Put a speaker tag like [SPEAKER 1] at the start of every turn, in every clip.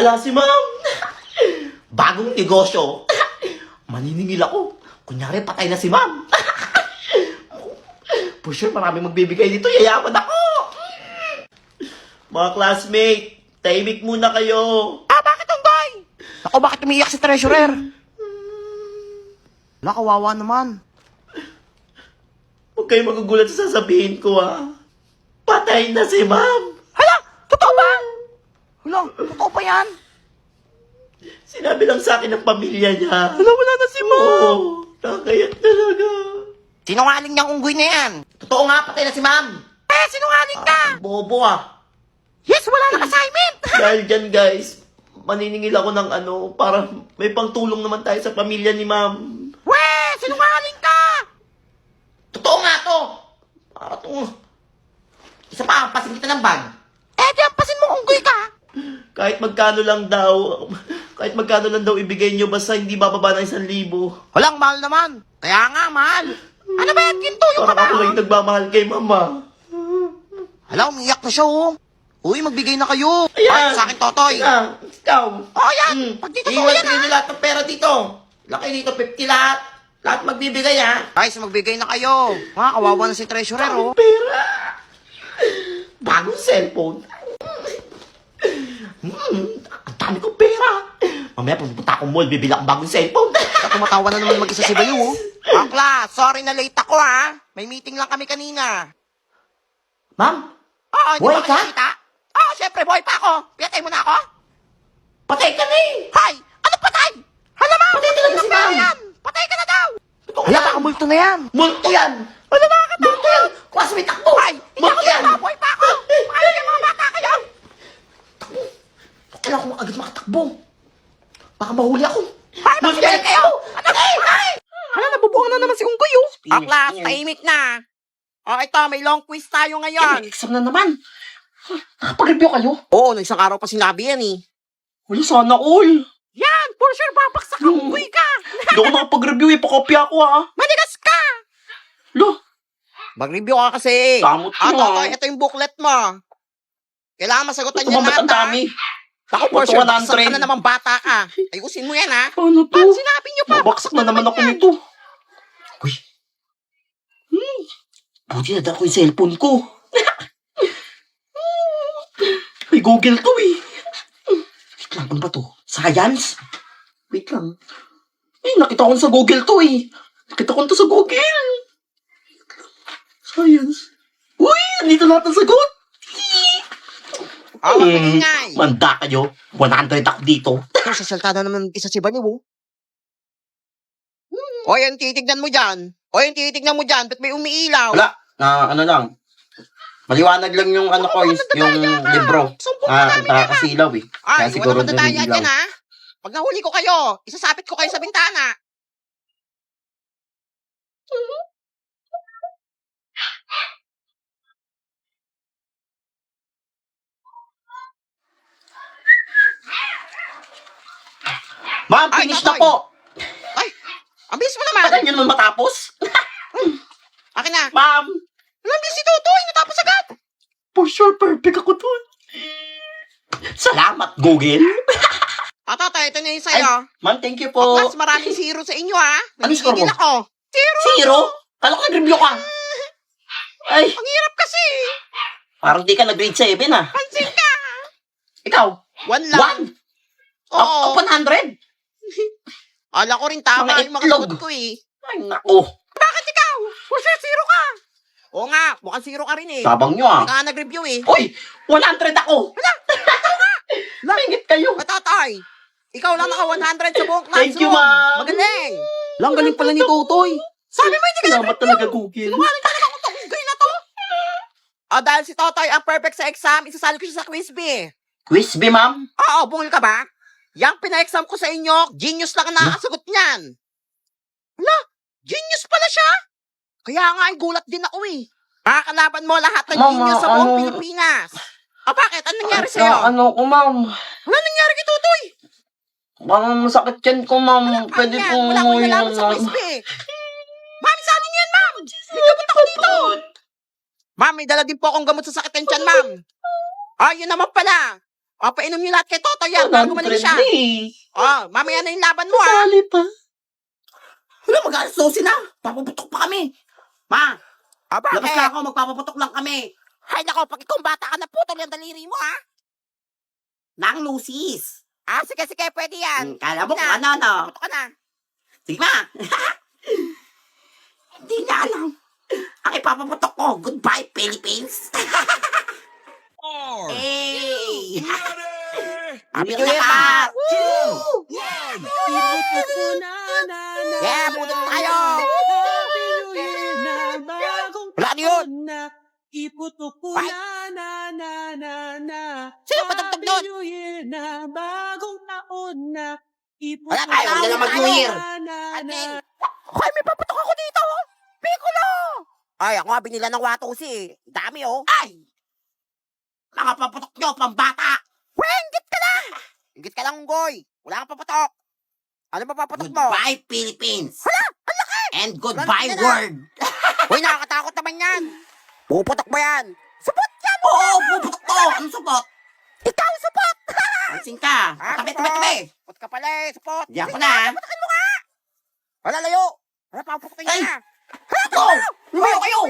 [SPEAKER 1] wala si ma'am. Bagong negosyo. Maniningil ako. Kunyari, patay na si ma'am. For sure, marami magbibigay dito. Yayaman ako. Mga classmate, tahimik muna kayo.
[SPEAKER 2] Bakit Unggoy? Ako, bakit umiiyak si treasurer? Wala, kawawa naman.
[SPEAKER 1] Huwag kayo magugulat sa sasabihin ko, ha. Patay na si ma'am.
[SPEAKER 2] Hala, totoo ba? Hala, totoo pa yan?
[SPEAKER 1] Sinabi lang sa akin ng pamilya niya.
[SPEAKER 2] Hala, wala na si ma'am.
[SPEAKER 1] Oo, nakakayat talaga.
[SPEAKER 2] Sinungaling niyang unggoy na yan.
[SPEAKER 1] Totoo nga, patay na si ma'am.
[SPEAKER 2] Sinungaling ka.
[SPEAKER 1] Bobo, ah.
[SPEAKER 2] Yes, wala na assignment.
[SPEAKER 1] Dahil dyan, guys, maniningil ako ng para may pangtulong naman tayo sa pamilya ni ma'am.
[SPEAKER 2] Sinungaling ka.
[SPEAKER 1] Totoo nga to. Para to. Isa pa, pasin kita ng bag.
[SPEAKER 2] Diyampasin mo unggoy ka.
[SPEAKER 1] Kahit magkano lang daw ibigay nyo, basta hindi bababa ng 1,000.
[SPEAKER 2] Walang mahal naman. Kaya nga, mahal. Ano ba yan, ginto yung
[SPEAKER 1] Parang ako
[SPEAKER 2] kabaho?
[SPEAKER 1] lang nagmamahal kay mama.
[SPEAKER 2] Hala, umiyak na siya, oh. Uy, magbigay na kayo.
[SPEAKER 1] Ayan.
[SPEAKER 2] Ay, sa akin, Totoy.
[SPEAKER 1] Ayan, ikaw.
[SPEAKER 2] Yan. Pag dito,
[SPEAKER 1] Iwan
[SPEAKER 2] yan,
[SPEAKER 1] kayo lahat ng pera dito. Laki dito, 50 lahat. Lahat magbibigay, ha.
[SPEAKER 2] Guys, magbigay na kayo. Kawawa na si treasurer, oh.
[SPEAKER 1] Pera. Bagong cellphone. Ang dami kong pera. Mamaya pupunta akong mall, bibili akong bagong cellphone.
[SPEAKER 2] Tumatawa na naman mag-isa si Bayo, oh. Class, sorry na late ako, ha. May meeting lang kami kanina.
[SPEAKER 1] Ma'am,
[SPEAKER 2] Hindi
[SPEAKER 1] Buhay
[SPEAKER 2] ba
[SPEAKER 1] ka?
[SPEAKER 2] kita? Syempre, buhay pa ako. Pinatay mo na ako?
[SPEAKER 1] patay ka na eh.
[SPEAKER 2] Hay! Ano patay? Hala, ma'am!
[SPEAKER 1] Patay talaga si ma'am.
[SPEAKER 2] Patay ka na daw!
[SPEAKER 1] Totoo
[SPEAKER 2] Hala,
[SPEAKER 1] yan.
[SPEAKER 2] baka multo na yan.
[SPEAKER 1] Multo yan.
[SPEAKER 2] Hala, nakakatawa.
[SPEAKER 1] Multo yan. Classmate takbo.
[SPEAKER 2] Ay, hindi
[SPEAKER 1] Multo
[SPEAKER 2] ako
[SPEAKER 1] yan.
[SPEAKER 2] dito. Buhay pa ako. Paano yung mga bata kayo?
[SPEAKER 1] Kailangan ko agad makatakbo. Baka mahuli ako.
[SPEAKER 2] Hay,
[SPEAKER 1] Multo
[SPEAKER 2] magbigay
[SPEAKER 1] yan.
[SPEAKER 2] kayo! Hala, nabubuhan na naman si Unggoy, oh. Class, tahimik na. Ito, may long quiz tayo ngayon.
[SPEAKER 1] Exam na naman. Nakapag-review kayo?
[SPEAKER 2] Oo, no, isang araw pa sinabi yan, eh.
[SPEAKER 1] Wala sana all.
[SPEAKER 2] Yan, for sure, babaksak ang Unggoy ka.
[SPEAKER 1] Hindi ako nakapag-review eh. Pakopya ako ha.
[SPEAKER 2] Manigas ka!
[SPEAKER 1] Lo.
[SPEAKER 2] Mag-review ka kasi.
[SPEAKER 1] Damot mo,
[SPEAKER 2] Totoy, ito yung booklet mo. Kailangan masagutan
[SPEAKER 1] Ito
[SPEAKER 2] yan
[SPEAKER 1] mamat
[SPEAKER 2] lahat,
[SPEAKER 1] ang dami.
[SPEAKER 2] Ako, for sure,
[SPEAKER 1] 100.
[SPEAKER 2] baksak ka na naman bata ka. Ayusin mo yan, ha?
[SPEAKER 1] Ano to?
[SPEAKER 2] Ba't sinabi niyo pa?
[SPEAKER 1] Mabaksak na naman ako nito. Uy. Buti na ko yung cellphone ko. May Google to eh. Wait lang, ano ba to? Science? Wait lang. Nakita ko sa Google to eh. Nakita ko to sa Google. Science. Uy, nandito lahat ang sagot.
[SPEAKER 2] Ingay.
[SPEAKER 1] Manda kayo. 100 ako dito.
[SPEAKER 2] Sasalta na naman isa si Bani, oh. O, yung titignan mo dyan. Ba't may umiilaw?
[SPEAKER 1] Wala. Ano lang. Maliwanag lang yung ko, yung libro.
[SPEAKER 2] Sumpong ka namin yan, ha?
[SPEAKER 1] Nakakasilaw eh. Kaya
[SPEAKER 2] Ay,
[SPEAKER 1] siguro
[SPEAKER 2] walang madadaya
[SPEAKER 1] nalilaw.
[SPEAKER 2] dyan, ha? Pag nahuli ko kayo, isasapit ko kayo sa bintana.
[SPEAKER 1] Ma'am,
[SPEAKER 2] Ay,
[SPEAKER 1] finish na
[SPEAKER 2] nakoy.
[SPEAKER 1] po.
[SPEAKER 2] Ay, ang bilis mo naman.
[SPEAKER 1] Tagal nyo naman matapos.
[SPEAKER 2] Akin na.
[SPEAKER 1] Ma'am.
[SPEAKER 2] Alam bilis si Tutoy, natapos agad.
[SPEAKER 1] For sure, perfect ako dun. Salamat, Google.
[SPEAKER 2] Totoy, ito na yung sa'yo.
[SPEAKER 1] Ma'am, thank you po.
[SPEAKER 2] Mas maraming zero sa inyo, ha?
[SPEAKER 1] Ano score mo?
[SPEAKER 2] Nanigigil ako.
[SPEAKER 1] Zero? Kala ko nag-review ka. Ay,
[SPEAKER 2] Ang hirap kasi.
[SPEAKER 1] parang di ka nag-grade 7 ah.
[SPEAKER 2] Pansin ka.
[SPEAKER 1] Ikaw,
[SPEAKER 2] One lang.
[SPEAKER 1] 1?
[SPEAKER 2] Oo.
[SPEAKER 1] Up 100?
[SPEAKER 2] Ala ko rin tama
[SPEAKER 1] Mga
[SPEAKER 2] yung mga
[SPEAKER 1] itlog.
[SPEAKER 2] sagot ko, eh.
[SPEAKER 1] Ay, naku.
[SPEAKER 2] Bakit ikaw? For sure, zero ka. Oo nga, mukhang zero ka rin, eh.
[SPEAKER 1] Tabang nyo ah.
[SPEAKER 2] Hindi ka nga nag-review, eh.
[SPEAKER 1] Uy, 100 ako. Langit kayo.
[SPEAKER 2] Tatay, ikaw lang naka 100 sa buong classroom.
[SPEAKER 1] Thank you, ma'am.
[SPEAKER 2] Magaling.
[SPEAKER 1] Lang galing pala ni Totoy.
[SPEAKER 2] Sabi mo, hindi ka
[SPEAKER 1] Salamat talaga, Google.
[SPEAKER 2] Sinungaling talaga kung tunggoy na to. Dahil si Totoy ang perfect sa exam, isasali ko siya sa quiz bee.
[SPEAKER 1] Quiz B, ma'am.
[SPEAKER 2] Oo, bungil ka ba? Yang pina-exam ko sa inyo, genius lang ang nakakasagot niyan. Wala, genius pala siya. Kaya nga ay gulat din ako eh. Makakalaban mo lahat ng
[SPEAKER 1] Mama,
[SPEAKER 2] genius sa buong
[SPEAKER 1] ano?
[SPEAKER 2] Pilipinas. Bakit? Anong nangyari sa'yo?
[SPEAKER 1] ko, ma'am.
[SPEAKER 2] Wala nangyari kay Tutoy.
[SPEAKER 1] Parang masakit yan ko, ma'am. Pwede
[SPEAKER 2] Ayan,
[SPEAKER 1] pong
[SPEAKER 2] wala akong
[SPEAKER 1] umuwi
[SPEAKER 2] nalaman sa
[SPEAKER 1] na,
[SPEAKER 2] quiz bee. Ma'am, saan niyo yan, ma'am? May gamot ako dito. Ma'am, may dala din po akong gamot sa sakit ng tiyan, ma'am. Yun naman pala. O, painom niyo lahat kay Totoy yan, bago malis siya.
[SPEAKER 1] 100 na eh.
[SPEAKER 2] O, mamaya na yung laban mo, ha?
[SPEAKER 1] Kasali pa.
[SPEAKER 3] Wala, mag-alas-12 na. Papaputok pa kami. Ma,
[SPEAKER 2] Aba,
[SPEAKER 3] labas na ako. Magpapaputok lang kami.
[SPEAKER 2] Hay nako, pag ikaw bata ka na putol yung daliri mo, ha?
[SPEAKER 3] Nang Lucis.
[SPEAKER 2] Ah, sige, pwede yan.
[SPEAKER 3] Kala mo
[SPEAKER 2] Na.
[SPEAKER 3] kung ano.
[SPEAKER 2] Putok ka na.
[SPEAKER 3] Sige, ma. Hindi niya alam. Ang ipapaputok ko. Goodbye, Philippines. Hey!
[SPEAKER 2] Happy
[SPEAKER 3] New
[SPEAKER 2] New Year,
[SPEAKER 3] Year,
[SPEAKER 2] pa!
[SPEAKER 3] pa!
[SPEAKER 2] Yeah, budot tayo! Wala ano yun?
[SPEAKER 4] Iputok ko
[SPEAKER 2] Ay.
[SPEAKER 4] na.
[SPEAKER 2] Sino patugtog doon?
[SPEAKER 4] New Year na, bagong taon na. Iputok
[SPEAKER 2] Wala tayo,
[SPEAKER 3] wala na mag-New Year.
[SPEAKER 2] Atin! Hoy, may paputok ako dito! Oh. Piccolo! Ay, ako nga binila ng watusi eh. Dami oh.
[SPEAKER 3] Ay! Mga paputok nyo, pambata!
[SPEAKER 2] Ingit ka lang! Ingit ka lang, Unggoy. Wala kang paputok. Ano pa paputok mo?
[SPEAKER 3] Goodbye, Philippines! And
[SPEAKER 2] Wala
[SPEAKER 3] goodbye,
[SPEAKER 2] na.
[SPEAKER 3] world!
[SPEAKER 2] Hoy, nakakatakot naman yan. Puputok ba yan? Supot yan!
[SPEAKER 3] Oo, puputok to! Anong support?
[SPEAKER 2] Ikaw, supot!
[SPEAKER 3] Pansin ka! Tabi!
[SPEAKER 2] Supot ka pala eh, supot.
[SPEAKER 3] Diyan ko na!
[SPEAKER 2] Wala, layo. Wala, paputokin
[SPEAKER 3] Ay!
[SPEAKER 2] niya.
[SPEAKER 3] Ito! Lumayo kayo!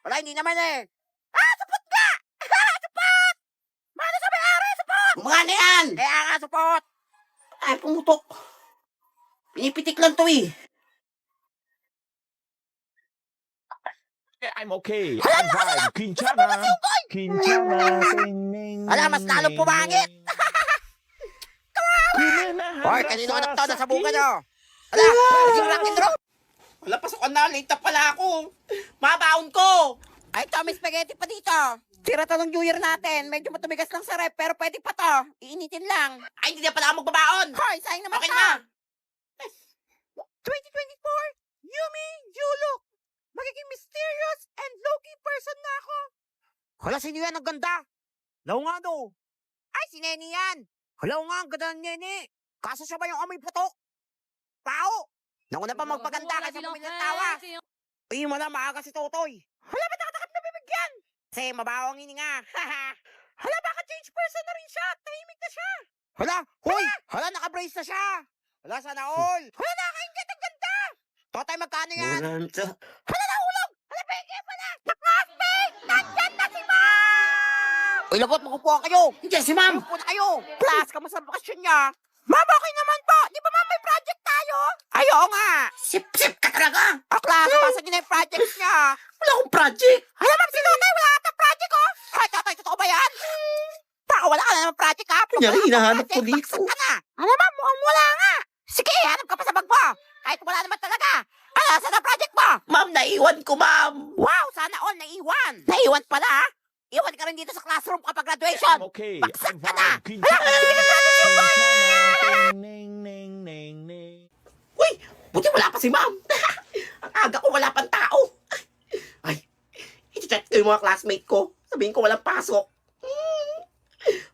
[SPEAKER 2] Wala, hindi naman eh. Supot nga! Supot! Mana sa may-ari, supot!
[SPEAKER 3] Gumagana yan!
[SPEAKER 2] Kaya nga, supot.
[SPEAKER 3] Ay, pumutok. Pinipitik lang to eh.
[SPEAKER 5] I'm okay. I'm fine. Kinchana. Kinchana.
[SPEAKER 2] Wala, mas lalong pumangit. Hoy, kanino anak to? Nasa buka nyo. Wala, naging rock and roll.
[SPEAKER 3] Wala, pasokan na. Late na pala ako. Mabaon ko.
[SPEAKER 2] Ay, ito, may spaghetti pa dito. Tira to ng New Year natin. Medyo matumigas lang sa rep, pero pwede pa to. Iinitin lang.
[SPEAKER 3] Ay, hindi na pala ako magbabaon.
[SPEAKER 2] Hoy, sayang naman
[SPEAKER 3] Okay
[SPEAKER 2] ka.
[SPEAKER 3] na.
[SPEAKER 2] 2024, Yumi, Yuluk. Magiging mysterious and low-key person na ako. Hala, sino yan? Ang ganda. Law nga do. Ay, si Nene yan. Hala nga, ang ganda ng Nene. Kaso siya ba yung amoy putok? Tao. Nauna pa magpaganda kaysa bumili ng tawa. Uy, mala, maaga si Totoy. Hala, ba't nakatakip na bibigyan? Kasi mabaho ang hininga. Hala, baka change person na rin siya. Tahimik na siya. Hala, hoy. Hala, naka-brace na siya. Hala, sana all. Hala, nakainggit. Ang ganda. Totoy, magkano yan? Hala, nahulog. Hala, peke pala. Nakastig. Nandyan na si Ma'am. Uy, lagot, makupuha kayo.
[SPEAKER 3] Diyan si ma'am.
[SPEAKER 2] Makupuha na kayo. Class, kamusta ang bakasyon niya? Ma'am, okay naman po. Di ba ma'am, may project tayo? Ay, oo nga.
[SPEAKER 3] Sip-sip ka talaga.
[SPEAKER 2] O, class, pasa niyo na yung projects niya.
[SPEAKER 3] Wala akong project.
[SPEAKER 2] Hala, ma'am, si Totoy, wala ka ng project, oh. Ay, Totoy, totoo ba yan? Baka wala ka na ng project, ha?
[SPEAKER 1] Kunyari, hinahanap ko dito.
[SPEAKER 2] Baksak ka na. Ano, ma'am, mukhang wala nga. Sige, hanap ka pa sa bag mo. Kahit wala naman talaga. Ano, saan ang project mo?
[SPEAKER 3] Ma'am, naiwan ko, ma'am.
[SPEAKER 2] Wow, sana all naiwan. Naiwan pala, ha? Iwan ka rin dito sa classroom kapag graduation.
[SPEAKER 5] I'm okay.
[SPEAKER 2] Baksak
[SPEAKER 5] I'm
[SPEAKER 2] ka na.
[SPEAKER 5] fine. Kinchana.
[SPEAKER 3] Uy, buti wala pa si ma'am. Ang aga ko, wala pang tao. Ay, i-chat ko yung mga classmate ko. Sabihin ko walang pasok.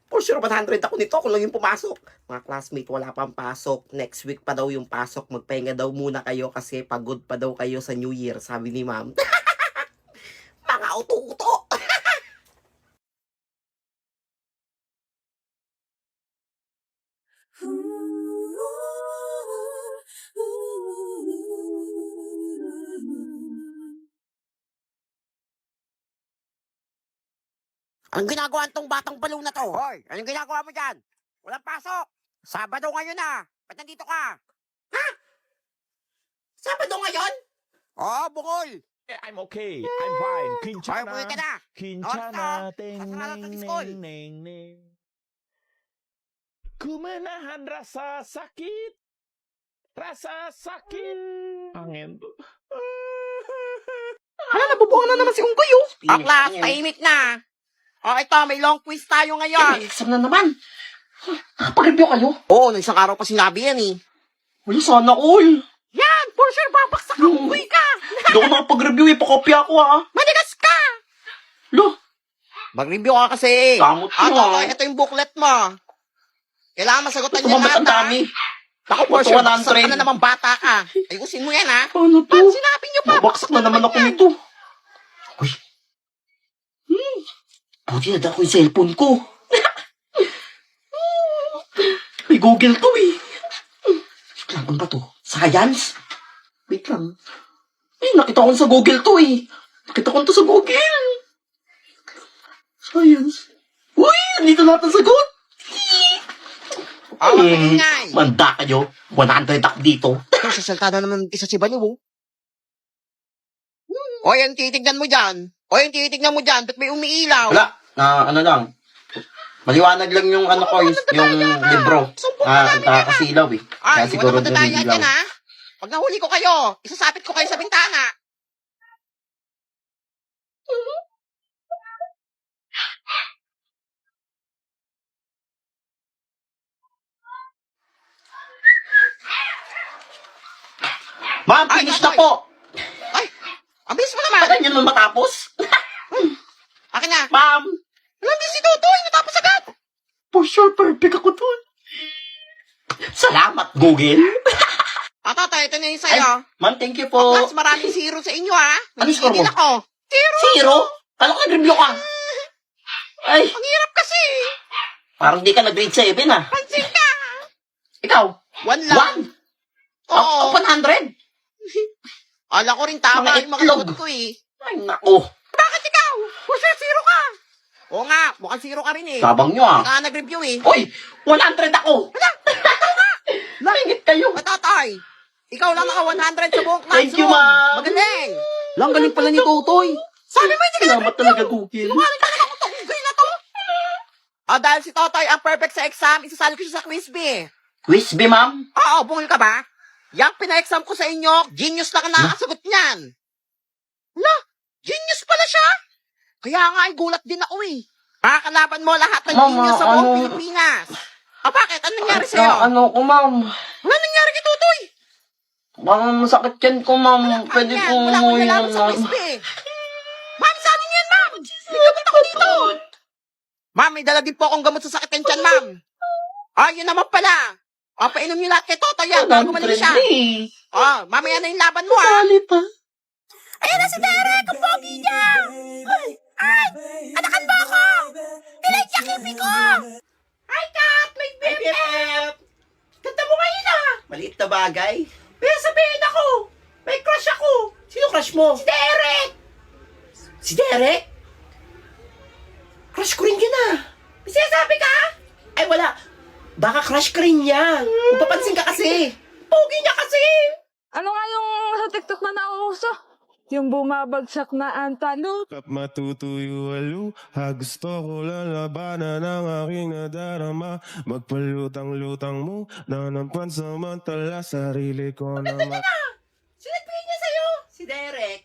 [SPEAKER 3] For sure, 100 ako nito kung lang yung pumasok. Mga classmate, wala pang pasok. Next week pa daw yung pasok. Magpahinga daw muna kayo kasi pagod pa daw kayo sa New Year, sabi ni ma'am. Mga uto-uto.
[SPEAKER 2] Anong ginagawa nitong batang balo na to? Hoy, anong ginagawa mo dyan? Walang pasok. Sabado ngayon na. Ba't nandito ka?
[SPEAKER 3] Sabado ngayon?
[SPEAKER 2] Oo, bukol.
[SPEAKER 5] I'm okay. I'm fine.
[SPEAKER 2] Hoy,
[SPEAKER 5] Kinchana.
[SPEAKER 2] umuwi ka na.
[SPEAKER 5] Kinchana. Ting
[SPEAKER 2] Kasalanan
[SPEAKER 5] ning
[SPEAKER 2] ng school.
[SPEAKER 5] ning ning ning. Kumenahan rasa sakit. Rasa sakit. Angin.
[SPEAKER 1] Hala, nabubuhan na naman si Unggoy, oh.
[SPEAKER 2] O, class, tahimik na. O, ito, may long quiz tayo ngayon.
[SPEAKER 1] Ay, exam na naman. Nakapag-review kayo?
[SPEAKER 2] Oo, nung isang araw pa sinabi yan eh.
[SPEAKER 1] Uy, sana all.
[SPEAKER 2] Yan, for sure, babaksak ka. Uy ka.
[SPEAKER 1] Hindi ako nakapag-review eh. Pakopya ako, ha.
[SPEAKER 2] Manigas ka.
[SPEAKER 1] Lo,
[SPEAKER 2] Mag-review ka kasi.
[SPEAKER 1] Kamot mo,
[SPEAKER 2] Ano,
[SPEAKER 1] ah.
[SPEAKER 2] ito yung booklet mo. Kailangan masagutan niya
[SPEAKER 1] tumamat
[SPEAKER 2] lahat,
[SPEAKER 1] ang
[SPEAKER 2] ha?
[SPEAKER 1] dami.
[SPEAKER 2] Ako, for sure,
[SPEAKER 1] 100.
[SPEAKER 2] baksak ka na naman bata ka. Ayusin mo yan, ha?
[SPEAKER 1] Ano to?
[SPEAKER 2] Sinabi niyo pa.
[SPEAKER 1] Mabaksak na naman ako nito. Uy, Buti na ko yung cellphone ko. May Google to eh. Wait lang, ano ba to? Science? Wait lang. Ay, nakita ko sa Google to eh. Nakita ko to sa Google. Science. Uy, andito natin sagot.
[SPEAKER 3] Ingay.
[SPEAKER 1] Manda kayo. 100 ako dito.
[SPEAKER 3] Sasalta na naman isa si Banu, oh. O, yung titignan mo dyan. Ba't may umiilaw?
[SPEAKER 1] Wala. Ano lang. Maliwanag lang yung ano ko, yung libro. Kasilaw eh.
[SPEAKER 3] Ay,
[SPEAKER 1] Kaya siguro
[SPEAKER 3] wala madadayan
[SPEAKER 1] dumidilaw.
[SPEAKER 3] yan, ha? Pag nahuli ko kayo, isasapit ko kayo sa bintana.
[SPEAKER 1] Ma'am,
[SPEAKER 3] Ay,
[SPEAKER 1] finish
[SPEAKER 3] ay.
[SPEAKER 1] na po.
[SPEAKER 3] Ay, ang bilis mo naman.
[SPEAKER 1] Alam niyo naman matapos?
[SPEAKER 3] Akin na.
[SPEAKER 1] Ma'am,
[SPEAKER 3] Alam din si Totoy, natapos agad.
[SPEAKER 1] for sure perfect ako dun. Salamat, Google.
[SPEAKER 3] Totoy, ito na yung sa'yo.
[SPEAKER 1] Ma'am, thank you po.
[SPEAKER 3] Mas maraming zero sa inyo, ha?
[SPEAKER 1] Ano score mo?
[SPEAKER 3] Nagigigil ako.
[SPEAKER 1] Zero? Kala ko nag-review ka. Ay,
[SPEAKER 3] Ang hirap kasi.
[SPEAKER 1] parang di ka nag-grade 7 ah.
[SPEAKER 3] Pansin ka.
[SPEAKER 1] Ikaw,
[SPEAKER 3] 1 lang.
[SPEAKER 1] 1?
[SPEAKER 3] Oo.
[SPEAKER 1] 100?
[SPEAKER 3] Ala ko rin tama
[SPEAKER 1] Mga
[SPEAKER 3] yung mga
[SPEAKER 1] itlog.
[SPEAKER 3] sagot ko, eh.
[SPEAKER 1] Ay, nako.
[SPEAKER 3] Bakit ikaw? For sure, zero ka. Oo nga, mukhang zero ka rin, eh.
[SPEAKER 1] Sabang nyo ah.
[SPEAKER 3] Ka nag-review, eh.
[SPEAKER 1] Uy, 100 ako. Naringit kayo.
[SPEAKER 3] Totoy, ikaw lang naka 100 sa buong classroom.
[SPEAKER 1] Thank you, ma'am.
[SPEAKER 3] Magaling.
[SPEAKER 1] Lang galing pala ni Totoy.
[SPEAKER 3] Sabi mo, hindi ka
[SPEAKER 1] Salamat talaga, Google.
[SPEAKER 3] Google na to. Dahil si Totoy ang perfect sa exam, isasali ko siya sa quiz bee.
[SPEAKER 1] Quiz B, ma'am.
[SPEAKER 3] Oo, bungol ka ba? Yang pina-exam ko sa inyo, genius lang ang nakakasagot niyan. La, genius pala siya. Kaya nga ay gulat din ako eh. Makakalaban mo lahat ng
[SPEAKER 1] Mama,
[SPEAKER 3] genius sa buong
[SPEAKER 1] ano?
[SPEAKER 3] Pilipinas. Bakit? Anong nangyari sa'yo?
[SPEAKER 1] Ano ko, ma'am?
[SPEAKER 3] Wala nangyari kay Totoy.
[SPEAKER 1] Parang masakit yan ko, ma'am. Pwede
[SPEAKER 3] Yan,
[SPEAKER 1] ko
[SPEAKER 3] wala akong
[SPEAKER 1] umuwi
[SPEAKER 3] nalaman
[SPEAKER 1] yan,
[SPEAKER 3] sa
[SPEAKER 1] ma'am.
[SPEAKER 3] quiz bee. Ma'am, sa anin yan, ma'am? Ligamot ako dito. Ma'am, may dala din po akong gamot sa sakit ng tiyan, ma'am. Yun naman pala. Painom niyo lahat kay Toto yan, bago gumaling siya. Mamaya na yung laban mo, ha?
[SPEAKER 1] Sali pa.
[SPEAKER 3] Ayan na si Derek, ang pogi niya! Ay! Anakan mo ako! Nilay niya kimi ko! Ay, Kat! May BFF! Ganda mo ngayon, ah!
[SPEAKER 1] Maliit na bagay.
[SPEAKER 3] May sabihin ako! May crush ako!
[SPEAKER 1] Sino crush mo?
[SPEAKER 3] Si Derek!
[SPEAKER 1] Si Derek? Crush ko rin yun ah.
[SPEAKER 3] May sinasabi ka?
[SPEAKER 1] Ay, wala. Baka crush ka rin niya. Mapapansin ka kasi.
[SPEAKER 3] Pogi niya kasi!
[SPEAKER 4] Ano nga yung sa TikTok na nauuso? Yung bumabagsak na ang talot.
[SPEAKER 5] Kap matutuyo alo, gusto ko lalabanan ang aking nadarama. Magpalutang-lutang mo, na ng pansamantala, sarili ko naman.
[SPEAKER 3] Sinabihin niya sa'yo! Si Derek!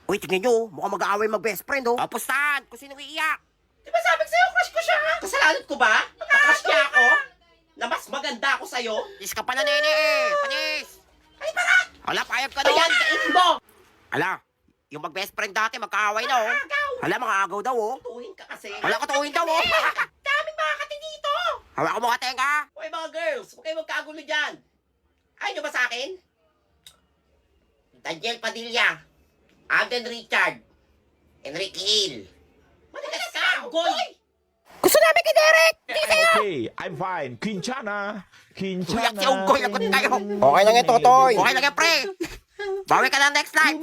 [SPEAKER 3] Uy, tingnan nyo, mukhang mag-aaway mag-best friend, oh. Pustahan, kung sino iiyak. Di ba sabi ko sa'yo, crush ko siya, ha?
[SPEAKER 1] Kasalanan ko ba? Crush niya ako? Na mas maganda ako sa'yo?
[SPEAKER 3] Is ka pala, nene, eh. Panis! Ay, para! Hala, payag ka doon.
[SPEAKER 1] Ayan, kainin mo.
[SPEAKER 3] Hala, yung mag-best friend dati, magkaaway na, oh. Hala, mga agaw daw, oh.
[SPEAKER 1] Tuhin ka kasi.
[SPEAKER 3] Hala, katuhin daw, oh.
[SPEAKER 1] Daming mga kati dito.
[SPEAKER 3] Hawak ko mga tenga.
[SPEAKER 1] Hoy mga girls, huwag kayo magkagulo dyan. Ayaw nyo ba sa akin? Daniel Padilla, Alden Richard, Enrique Hill. Madalas ka, Goy!
[SPEAKER 3] Gusto namin kay Derek!
[SPEAKER 5] Okay, I'm fine. Quinchana.
[SPEAKER 3] Kuyak si Unggoy, lagot kayo. Okay lang yan, Totoy. Okay lang yan, pre. Bawi ka na next time.